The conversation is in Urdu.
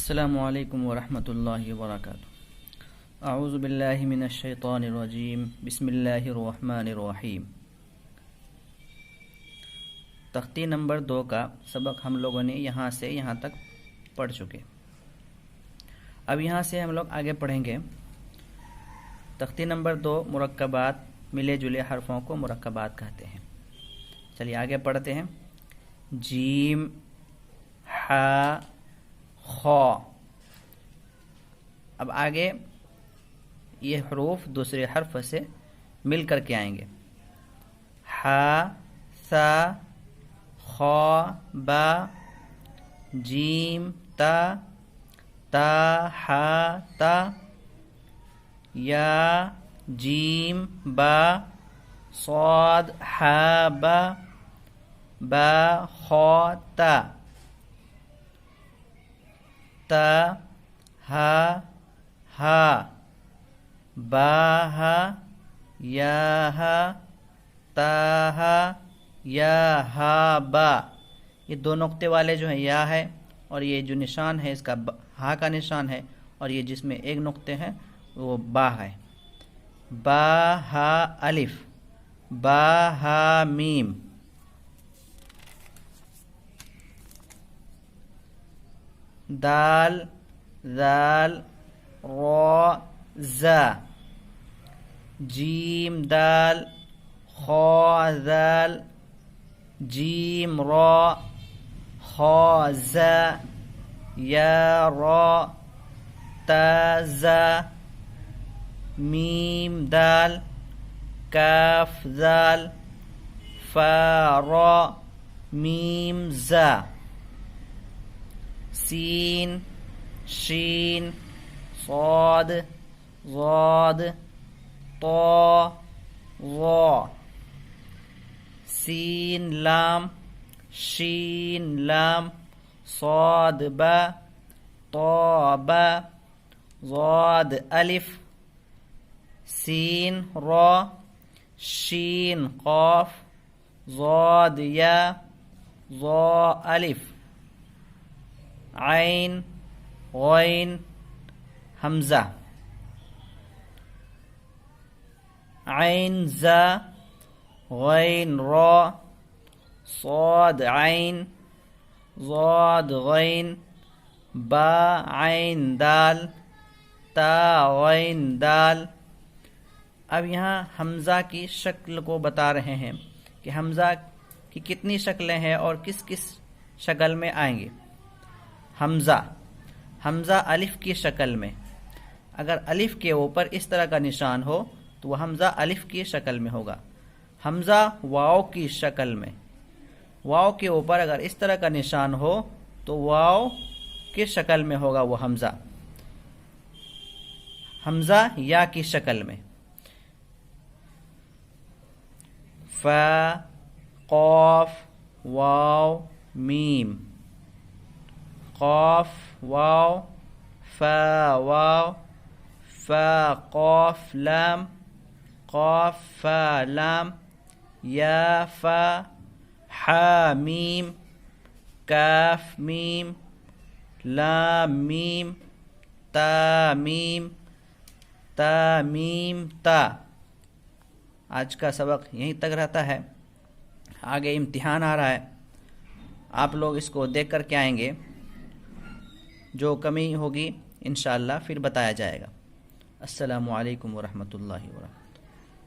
السلام علیکم ورحمۃ اللہ وبرکاتہ۔ اعوذ باللہ من الشیطان الرجیم، بسم اللہ الرحمن الرحیم۔ تختی نمبر 2 کا سبق ہم لوگوں نے یہاں سے یہاں تک پڑھ چکے۔ اب یہاں سے ہم لوگ آگے پڑھیں گے۔ تختی نمبر 2 مرکبات، ملے جلے حرفوں کو مرکبات کہتے ہیں۔ چلیے آگے پڑھتے ہیں۔ جیم، ح، خ۔ اب آگے یہ حروف دوسرے حرف سے مل کر کے آئیں گے۔ ح، ث، خ، ب، جیم، ت، ح، ت، یا، جیم، ب، صاد، ح، ب، خ، ت، ت، ہ، ہ، ب، ہ، یا، ہ، ت، ہ، یا، ہ، ب۔ یہ دو نقطے والے جو ہیں یا ہے، اور یہ جو نشان ہے اس کا ہا کا نشان ہے، اور یہ جس میں ایک نقطے ہیں وہ با ہے۔ با، ہا، الف، با، ہا، میم، دال، ذال، را، زا، جیم، دال، خا، ذال، جیم، را، خا، زا، یا، را، تا، زا، میم، دال، کاف، ذال، فا، را، میم، زا، سین، شین، صاد، ضاد، طا، ظا، سین، لام، شین، لام، صاد، با، طا، با، ضاد، الف، سین، را، شین، قاف، ضاد، یا، ظا، الف، عین، غین، حمزہ، عین، زا، غین، را، صاد، عین، ضاد، غین، با، عین، دال، تا، غین، دال۔ اب یہاں حمزہ کی شکل کو بتا رہے ہیں کہ حمزہ کی کتنی شکلیں ہیں اور کس کس شکل میں آئیں گے۔ حمزہ الف کی شکل میں، اگر الف کے اوپر اس طرح کا نشان ہو تو وہ حمزہ الف کی شکل میں ہوگا۔ حمزہ واو کی شکل میں، واو کے اوپر اگر اس طرح کا نشان ہو تو واو کی شکل میں ہوگا وہ حمزہ۔ حمزہ یا کی شکل میں، فا، قاف، واو، میم، قاف، واو، فا، واو، فا، قاف، لام، قاف، فا، لام، یا، فا، حا، میم، کاف، میم، لام، میم، تا، میم، تا، میم، تا۔ آج کا سبق یہیں تک رہتا ہے۔ آگے امتحان آ رہا ہے، آپ لوگ اس کو دیکھ کر کے آئیں گے، جو کمی ہوگی انشاءاللہ پھر بتایا جائے گا۔ السلام علیکم ورحمۃ اللہ وبرکاتہ۔